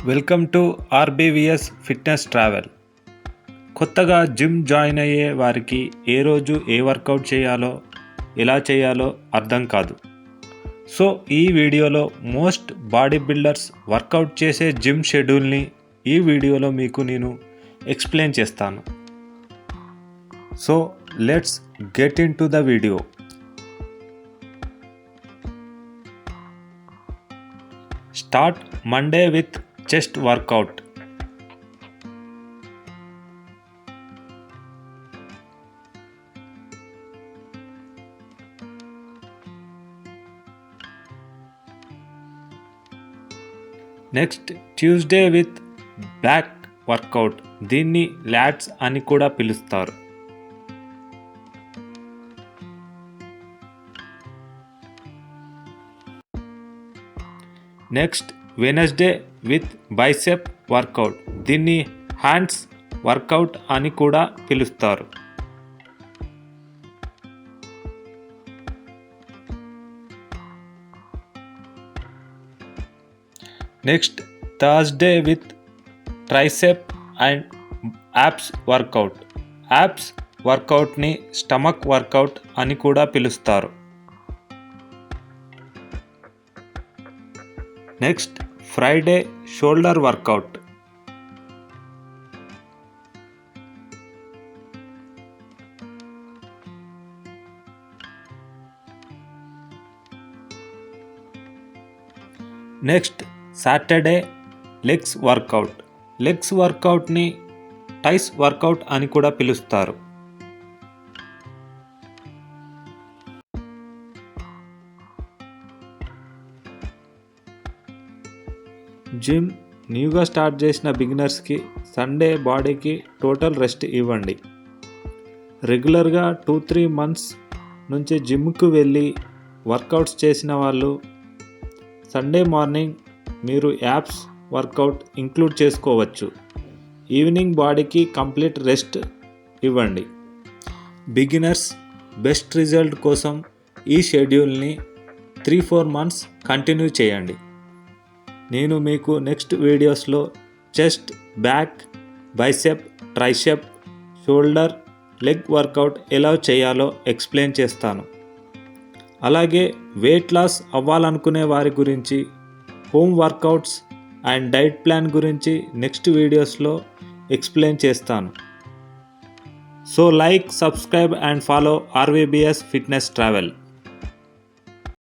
Welcome to RBVS fitness travel. కొత్తగా gym join అయ్యే వారికి ఏ రోజు ఏ వర్కౌట్ చేయాలో ఎలా చేయాలో అర్థం కాదు. సో ఈ వీడియోలో మోస్ట్ బాడీ బిల్డర్స్ వర్కౌట్ చేసే జిమ్ షెడ్యూల్ని ఈ వీడియోలో మీకు నేను ఎక్స్ప్లెయిన్ చేస్తాను. So let's get in to the video. Start Monday with chest workout. Next Tuesday with back workout. దీన్ని లాట్స్ అని కూడా పిలుస్తారు. Next Wednesday with bicep workout. దీన్ని హ్యాండ్స్ వర్కౌట్ అని కూడా పిలుస్తారు. Next Thursday with tricep and abs workout. Abs వర్కౌట్ని stomach workout అని కూడా పిలుస్తారు. Next Friday shoulder workout. Next Saturday legs workout. Legs వర్కౌట్ని టైస్ వర్కౌట్ అని కూడా పిలుస్తారు. జిమ్ న్యూగా స్టార్ట్ చేసిన బిగినర్స్కి సండే బాడీకి టోటల్ రెస్ట్ ఇవ్వండి. రెగ్యులర్గా 2-3 months నుంచి జిమ్కు వెళ్ళి వర్కౌట్స్ చేసిన వాళ్ళు సండే మార్నింగ్ మీరు యాప్స్ వర్కౌట్ ఇంక్లూడ్ చేసుకోవచ్చు. ఈవినింగ్ బాడీకి కంప్లీట్ రెస్ట్ ఇవ్వండి. బిగినర్స్ బెస్ట్ రిజల్ట్ కోసం ఈ షెడ్యూల్ని 3-4 months కంటిన్యూ చేయండి. నేను మీకు నెక్స్ట్ వీడియోస్లో chest, back, bicep, tricep, shoulder, leg work out ఎలా చేయాలో ఎక్స్ప్లెయిన్ చేస్తాను. అలాగే వెయిట్ లాస్ అవ్వాలనుకునే వారి గురించి, home workouts and diet plan గురించి నెక్స్ట్ వీడియోస్లో ఎక్స్ప్లెయిన్ చేస్తాను. So like, subscribe and follow RVBS fitness travel.